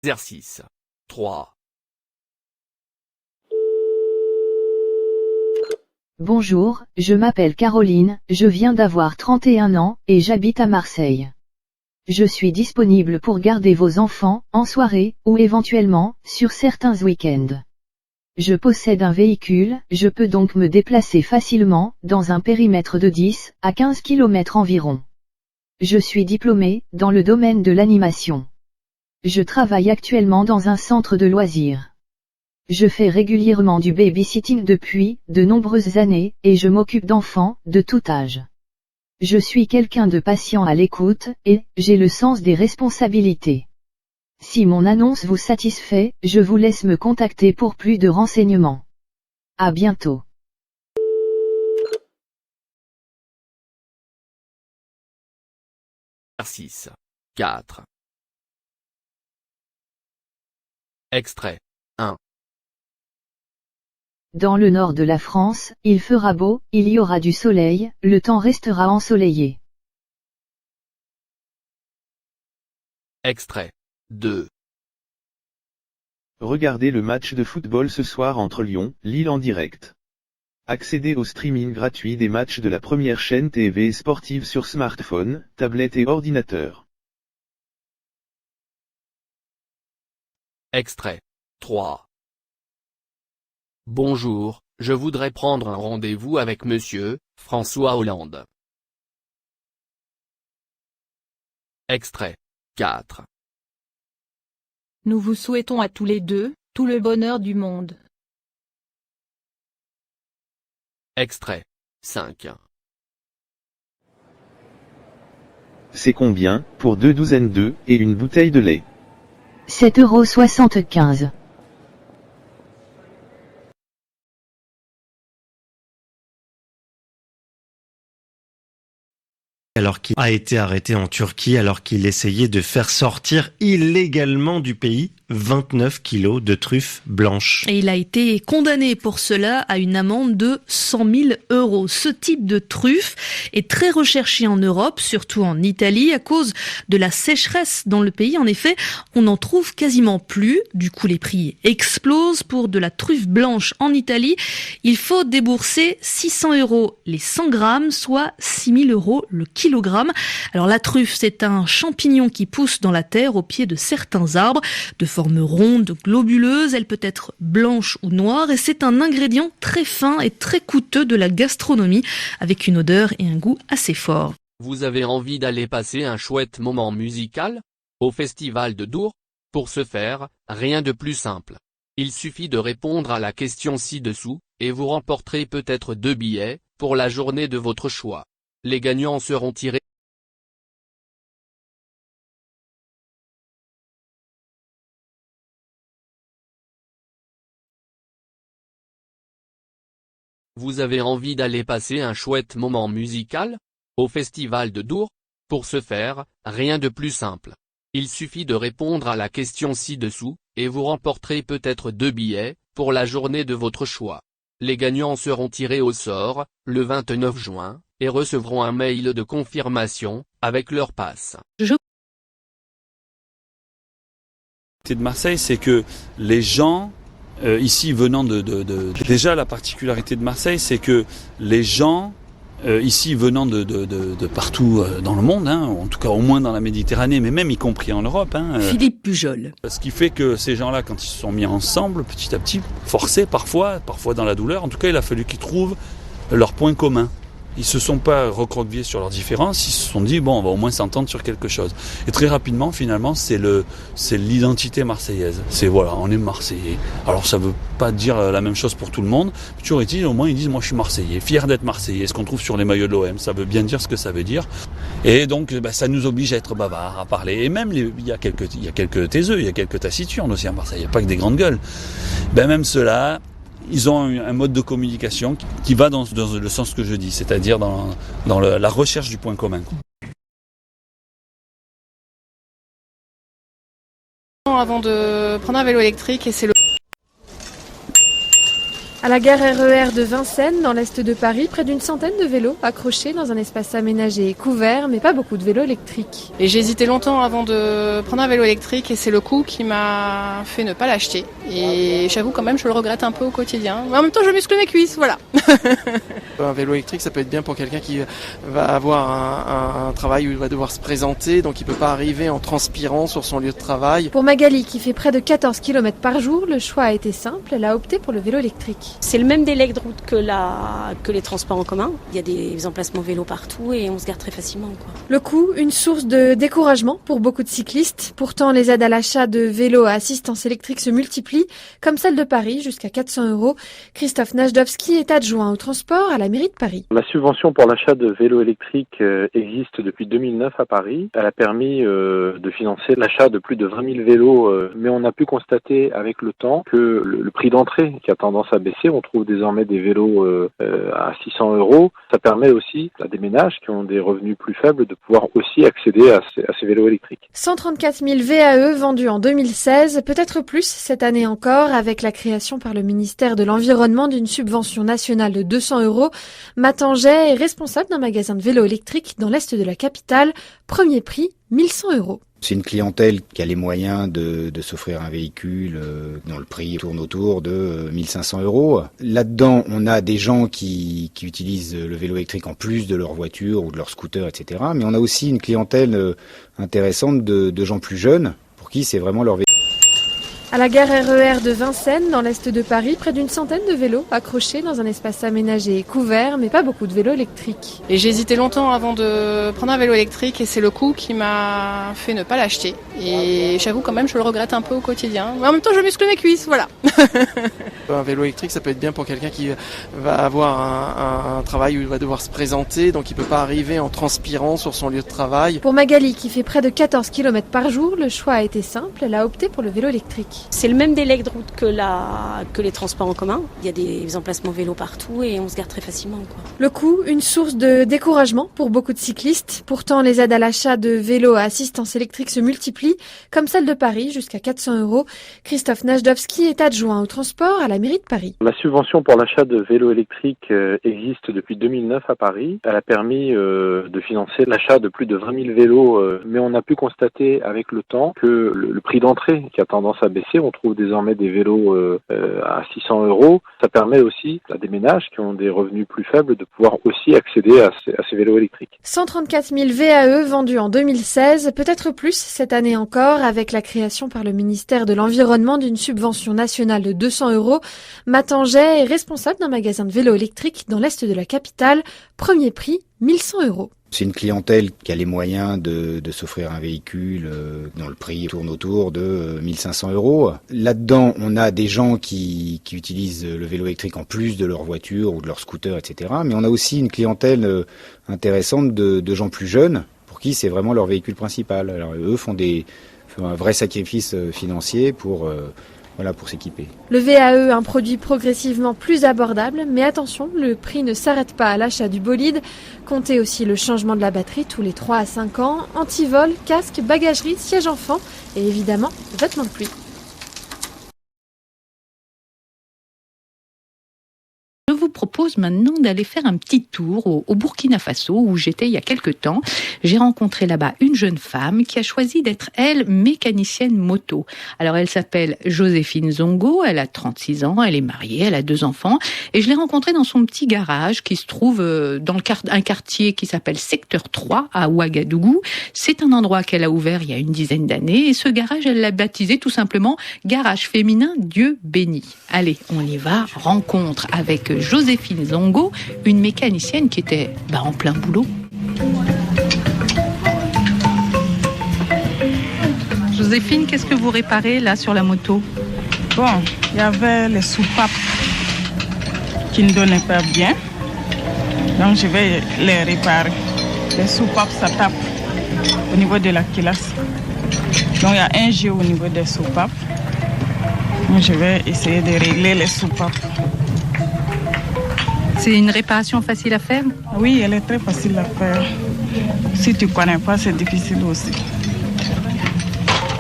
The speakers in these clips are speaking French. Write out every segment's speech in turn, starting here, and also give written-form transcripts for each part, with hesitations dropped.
Exercice 3. Bonjour, je m'appelle Caroline, je viens d'avoir 31 ans, et j'habite à Marseille. Je suis disponible pour garder vos enfants, en soirée, ou éventuellement, sur certains week-ends. Je possède un véhicule, je peux donc me déplacer facilement, dans un périmètre de 10 à 15 km environ. Je suis diplômé, dans le domaine de l'animation. Je travaille actuellement dans un centre de loisirs. Je fais régulièrement du babysitting depuis de nombreuses années, et je m'occupe d'enfants, de tout âge. Je suis quelqu'un de patient à l'écoute, et j'ai le sens des responsabilités. Si mon annonce vous satisfait, je vous laisse me contacter pour plus de renseignements. À bientôt. Exercice 4. Extrait 1. Dans le nord de la France, il fera beau, il y aura du soleil, le temps restera ensoleillé. Extrait 2. Regardez le match de football ce soir entre Lyon, Lille en direct. Accédez au streaming gratuit des matchs de la première chaîne TV sportive sur smartphone, tablette et ordinateur. Extrait 3. Bonjour, je voudrais prendre un rendez-vous avec monsieur François Hollande. Extrait 4. Nous vous souhaitons à tous les deux, tout le bonheur du monde. Extrait 5. C'est combien, pour 2 douzaines d'œufs, et une bouteille de lait? 7,75 €. Alors qu'il a été arrêté en Turquie alors qu'il essayait de faire sortir illégalement du pays 29 kilos de truffes blanches. Et il a été condamné pour cela à une amende de 100 000 €. Ce type de truffe est très recherché en Europe, surtout en Italie, à cause de la sécheresse dans le pays. En effet, on n'en trouve quasiment plus. Du coup, les prix explosent. Pour de la truffe blanche en Italie, il faut débourser 600 € les 100 grammes, soit 6 000 € le kilogramme. Alors la truffe, c'est un champignon qui pousse dans la terre au pied de certains arbres, de forme ronde, globuleuse, elle peut être blanche ou noire et c'est un ingrédient très fin et très coûteux de la gastronomie avec une odeur et un goût assez fort. Vous avez envie d'aller passer un chouette moment musical au Festival de Dour? Pour ce faire, rien de plus simple. Il suffit de répondre à la question ci-dessous, et vous remporterez peut-être 2 billets pour la journée de votre choix. Les gagnants seront tirés. Vous avez envie d'aller passer un chouette moment musical au Festival de Dour? Pour ce faire, rien de plus simple. Il suffit de répondre à la question ci-dessous, et vous remporterez peut-être 2 billets pour la journée de votre choix. Les gagnants seront tirés au sort le 29 juin et recevront un mail de confirmation avec leur passe. De Marseille, c'est que les gens ici venant déjà la particularité de Marseille, c'est que les gens ici venant de partout dans le monde, hein, en tout cas au moins dans la Méditerranée, mais même y compris en Europe. Philippe Pujol. Ce qui fait que ces gens-là, quand ils se sont mis ensemble, petit à petit, forcés parfois dans la douleur, en tout cas il a fallu qu'ils trouvent leur point commun. Ils se sont pas recroquevillés sur leurs différences, ils se sont dit bon, on va au moins s'entendre sur quelque chose. Et très rapidement, finalement, c'est l'identité marseillaise. C'est voilà, on est Marseillais. Alors ça veut pas dire la même chose pour tout le monde. Mais toujours est-il, au moins ils disent moi je suis Marseillais, fier d'être Marseillais. Ce qu'on trouve sur les maillots de l'OM, ça veut bien dire ce que ça veut dire. Et donc ça nous oblige à être bavards, à parler. Et même il y a quelques taiseux, il y a quelques taciturnes aussi à Marseille. Il n'y a pas que des grandes gueules. Même ceux-là, ils ont un mode de communication qui va dans le sens que je dis, c'est-à-dire dans la recherche du point commun. Avant de prendre un vélo électrique et c'est le... À la gare RER de Vincennes, dans l'est de Paris, près d'une centaine de vélos accrochés dans un espace aménagé et couvert, mais pas beaucoup de vélos électriques. Et j'ai hésité longtemps avant de prendre un vélo électrique et c'est le coût qui m'a fait ne pas l'acheter. Et j'avoue quand même, je le regrette un peu au quotidien. Mais en même temps, je muscle mes cuisses, voilà. Un vélo électrique, ça peut être bien pour quelqu'un qui va avoir un travail où il va devoir se présenter, donc il peut pas arriver en transpirant sur son lieu de travail. Pour Magali, qui fait près de 14 km par jour, le choix a été simple, elle a opté pour le vélo électrique. C'est le même délai de route que les transports en commun. Il y a des emplacements vélos partout et on se gare très facilement, quoi. Le coût, une source de découragement pour beaucoup de cyclistes. Pourtant, les aides à l'achat de vélos à assistance électrique se multiplient, comme celle de Paris, jusqu'à 400 €. Christophe Najdowski est adjoint au transport à la mairie de Paris. La subvention pour l'achat de vélos électriques existe depuis 2009 à Paris. Elle a permis de financer l'achat de plus de 20 000 vélos, mais on a pu constater avec le temps que le prix d'entrée qui a tendance à baisser. On trouve désormais des vélos à 600 €. Ça permet aussi à des ménages qui ont des revenus plus faibles de pouvoir aussi accéder à ces vélos électriques. 134 000 VAE vendus en 2016, peut-être plus cette année encore, avec la création par le ministère de l'Environnement d'une subvention nationale de 200 €. Matanget est responsable d'un magasin de vélos électriques dans l'est de la capitale. Premier prix, 1 100 €. C'est une clientèle qui a les moyens de s'offrir un véhicule dont le prix tourne autour de 1 500 €. Là-dedans, on a des gens qui utilisent le vélo électrique en plus de leur voiture ou de leur scooter, etc. Mais on a aussi une clientèle intéressante de gens plus jeunes pour qui c'est vraiment leur véhicule. À la gare RER de Vincennes, dans l'est de Paris, près d'une centaine de vélos accrochés dans un espace aménagé et couvert, mais pas beaucoup de vélos électriques. Et j'ai hésité longtemps avant de prendre un vélo électrique et c'est le coût qui m'a fait ne pas l'acheter. Et j'avoue quand même, je le regrette un peu au quotidien. Mais en même temps, je muscle mes cuisses, voilà. Un vélo électrique, ça peut être bien pour quelqu'un qui va avoir un travail où il va devoir se présenter, donc il peut pas arriver en transpirant sur son lieu de travail. Pour Magali, qui fait près de 14 km par jour, le choix a été simple, elle a opté pour le vélo électrique. C'est le même délai de route que les transports en commun. Il y a des emplacements vélos partout et on se gare très facilement, quoi. Le coût, une source de découragement pour beaucoup de cyclistes. Pourtant, les aides à l'achat de vélos à assistance électrique se multiplient, comme celle de Paris, jusqu'à 400 €. Christophe Najdowski est adjoint au transport à la mairie de Paris. La subvention pour l'achat de vélos électriques existe depuis 2009 à Paris. Elle a permis de financer l'achat de plus de 20 000 vélos, mais on a pu constater avec le temps que le prix d'entrée qui a tendance à baisser. On trouve désormais des vélos à 600 €. Ça permet aussi à des ménages qui ont des revenus plus faibles de pouvoir aussi accéder à ces vélos électriques. 134 000 VAE vendus en 2016, peut-être plus cette année encore, avec la création par le ministère de l'Environnement d'une subvention nationale de 200 €. Matanget est responsable d'un magasin de vélos électriques dans l'est de la capitale. Premier prix, 1 100 €. C'est une clientèle qui a les moyens de s'offrir un véhicule dont le prix tourne autour de 1 500 €. Là-dedans, on a des gens qui utilisent le vélo électrique en plus de leur voiture ou de leur scooter, etc. Mais on a aussi une clientèle intéressante de gens plus jeunes pour qui c'est vraiment leur véhicule principal. Alors eux font un vrai sacrifice financier pour s'équiper. Le VAE, un produit progressivement plus abordable, mais attention, le prix ne s'arrête pas à l'achat du bolide. Comptez aussi le changement de la batterie tous les 3 à 5 ans, antivol, casque, bagagerie, siège enfant et évidemment, vêtements de pluie. Je vous propose maintenant d'aller faire un petit tour au Burkina Faso où j'étais il y a quelque temps. J'ai rencontré là-bas une jeune femme qui a choisi d'être, elle, mécanicienne moto. Alors elle s'appelle Joséphine Zongo, elle a 36 ans, elle est mariée, elle a 2 enfants et je l'ai rencontrée dans son petit garage qui se trouve dans un quartier qui s'appelle Secteur 3 à Ouagadougou. C'est un endroit qu'elle a ouvert il y a une dizaine d'années et ce garage, elle l'a baptisé tout simplement Garage féminin Dieu béni. Allez, on y va, rencontre avec Joséphine Zongo, une mécanicienne qui était en plein boulot. Joséphine, qu'est-ce que vous réparez là sur la moto? Bon, il y avait les soupapes qui ne donnaient pas bien, donc je vais les réparer. Les soupapes, ça tape au niveau de la culasse. Donc il y a un jeu au niveau des soupapes. Donc je vais essayer de régler les soupapes. C'est une réparation facile à faire? Oui, elle est très facile à faire. Si tu ne connais pas, c'est difficile aussi.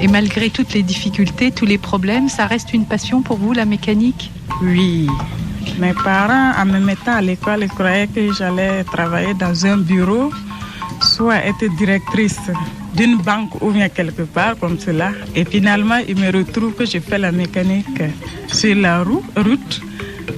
Et malgré toutes les difficultés, tous les problèmes, ça reste une passion pour vous, la mécanique? Oui, Mes parents, en me mettant à l'école, ils croyaient que j'allais travailler dans un bureau, soit être directrice d'une banque ou bien quelque part comme cela. Et finalement, ils me retrouvent que je fais la mécanique sur la route.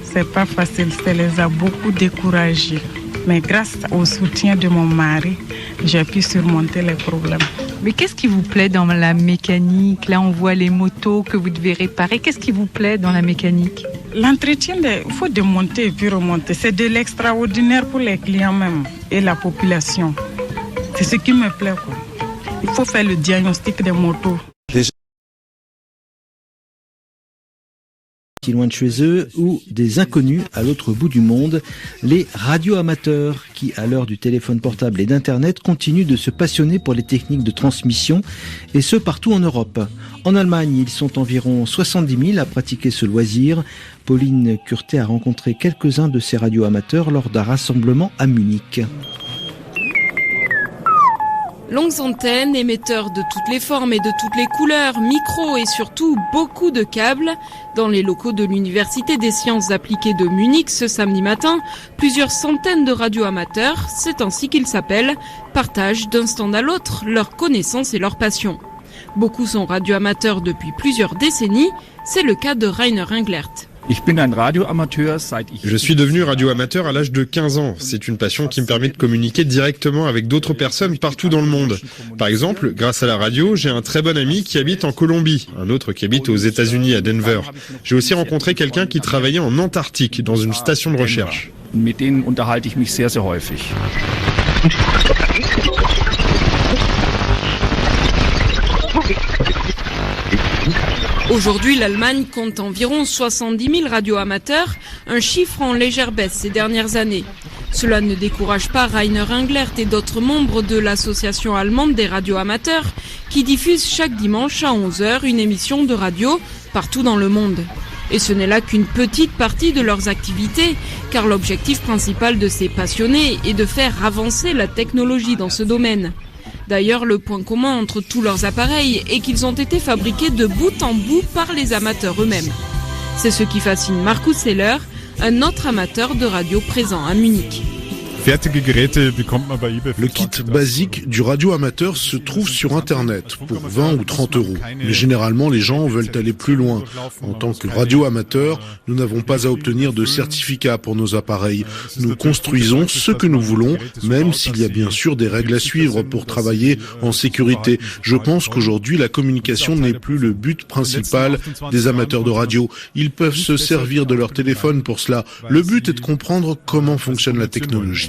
C'est pas facile, ça les a beaucoup découragés. Mais grâce au soutien de mon mari, j'ai pu surmonter les problèmes. Mais qu'est-ce qui vous plaît dans la mécanique? Là, on voit les motos que vous devez réparer. Qu'est-ce qui vous plaît dans la mécanique? L'entretien, il faut démonter et puis remonter. C'est de l'extraordinaire pour les clients même et la population. C'est ce qui me plaît, quoi. Il faut faire le diagnostic des motos. Loin de chez eux ou des inconnus à l'autre bout du monde, les radioamateurs qui, à l'heure du téléphone portable et d'Internet, continuent de se passionner pour les techniques de transmission et ce partout en Europe. En Allemagne, ils sont environ 70 000 à pratiquer ce loisir. Pauline Curtet a rencontré quelques-uns de ces radioamateurs lors d'un rassemblement à Munich. Longues antennes, émetteurs de toutes les formes et de toutes les couleurs, micros et surtout beaucoup de câbles. Dans les locaux de l'Université des sciences appliquées de Munich ce samedi matin, plusieurs centaines de radioamateurs, c'est ainsi qu'ils s'appellent, partagent d'un stand à l'autre leurs connaissances et leurs passions. Beaucoup sont radioamateurs depuis plusieurs décennies, c'est le cas de Rainer Englert. Je suis devenu radioamateur à l'âge de 15 ans. C'est une passion qui me permet de communiquer directement avec d'autres personnes partout dans le monde. Par exemple, grâce à la radio, j'ai un très bon ami qui habite en Colombie, un autre qui habite aux États-Unis à Denver. J'ai aussi rencontré quelqu'un qui travaillait en Antarctique dans une station de recherche. Aujourd'hui, l'Allemagne compte environ 70 000 radioamateurs, un chiffre en légère baisse ces dernières années. Cela ne décourage pas Rainer Englert et d'autres membres de l'association allemande des radioamateurs qui diffusent chaque dimanche à 11h une émission de radio partout dans le monde. Et ce n'est là qu'une petite partie de leurs activités, car l'objectif principal de ces passionnés est de faire avancer la technologie dans ce domaine. D'ailleurs, le point commun entre tous leurs appareils est qu'ils ont été fabriqués de bout en bout par les amateurs eux-mêmes. C'est ce qui fascine Markus Seller, un autre amateur de radio présent à Munich. Le kit basique du radioamateur se trouve sur Internet pour 20 ou 30 euros. Mais généralement, les gens veulent aller plus loin. En tant que radioamateur, nous n'avons pas à obtenir de certificat pour nos appareils. Nous construisons ce que nous voulons, même s'il y a bien sûr des règles à suivre pour travailler en sécurité. Je pense qu'aujourd'hui, la communication n'est plus le but principal des amateurs de radio. Ils peuvent se servir de leur téléphone pour cela. Le but est de comprendre comment fonctionne la technologie.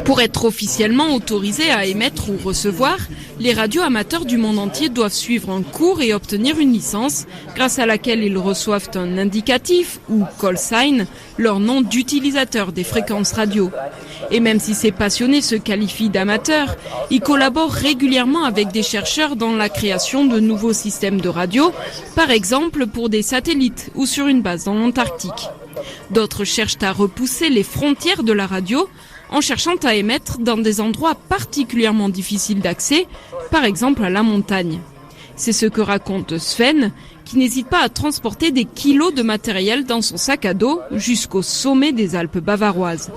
Pour être officiellement autorisés à émettre ou recevoir, les radioamateurs du monde entier doivent suivre un cours et obtenir une licence, grâce à laquelle ils reçoivent un indicatif, ou call sign, leur nom d'utilisateur des fréquences radio. Et même si ces passionnés se qualifient d'amateurs, ils collaborent régulièrement avec des chercheurs dans la création de nouveaux systèmes de radio, par exemple pour des satellites ou sur une base dans l'Antarctique. D'autres cherchent à repousser les frontières de la radio en cherchant à émettre dans des endroits particulièrement difficiles d'accès, par exemple à la montagne. C'est ce que raconte Sven, qui n'hésite pas à transporter des kilos de matériel dans son sac à dos jusqu'au sommet des Alpes bavaroises.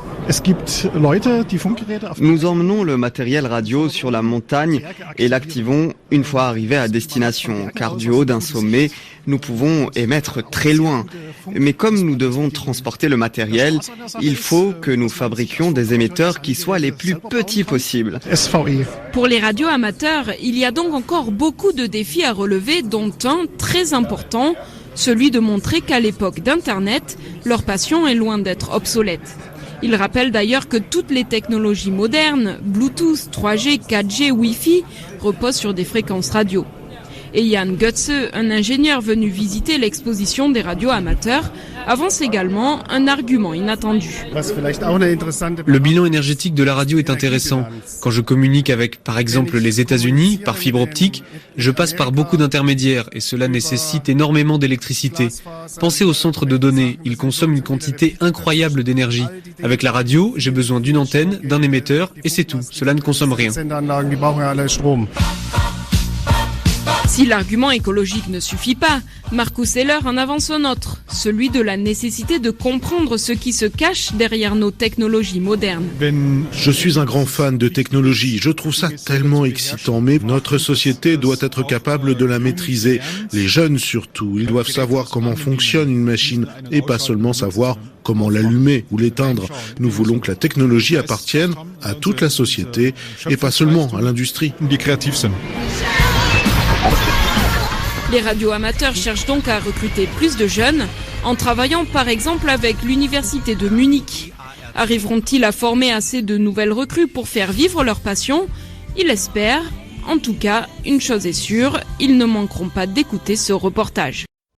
Nous emmenons le matériel radio sur la montagne et l'activons une fois arrivés à destination, car du haut d'un sommet, nous pouvons émettre très loin. Mais comme nous devons transporter le matériel, il faut que nous fabriquions des émetteurs qui soient les plus petits possibles. Pour les radioamateurs, il y a donc encore beaucoup de défis à relever, dont un très important, celui de montrer qu'à l'époque d'Internet, leur passion est loin d'être obsolète. Il rappelle d'ailleurs que toutes les technologies modernes, Bluetooth, 3G, 4G, Wi-Fi, reposent sur des fréquences radio. Et Jan Götze, un ingénieur venu visiter l'exposition des radioamateurs, avance également un argument inattendu. Le bilan énergétique de la radio est intéressant. Quand je communique avec, par exemple, les États-Unis, par fibre optique, je passe par beaucoup d'intermédiaires et cela nécessite énormément d'électricité. Pensez au centre de données, il consomme une quantité incroyable d'énergie. Avec la radio, j'ai besoin d'une antenne, d'un émetteur et c'est tout. Cela ne consomme rien. Si Si l'argument écologique ne suffit pas, Marcus Heller en avance un autre, celui de la nécessité de comprendre ce qui se cache derrière nos technologies modernes. Je suis un grand fan de technologie, je trouve ça tellement excitant, mais notre société doit être capable de la maîtriser. Les jeunes surtout, ils doivent savoir comment fonctionne une machine et pas seulement savoir comment l'allumer ou l'éteindre. Nous voulons que la technologie appartienne à toute la société et pas seulement à l'industrie. Les radioamateurs cherchent donc à recruter plus de jeunes en travaillant par exemple avec l'université de Munich. Arriveront-ils à former assez de nouvelles recrues pour faire vivre leur passion ? Ils l'espèrent. En tout cas, une chose est sûre, ils ne manqueront pas d'écouter ce reportage.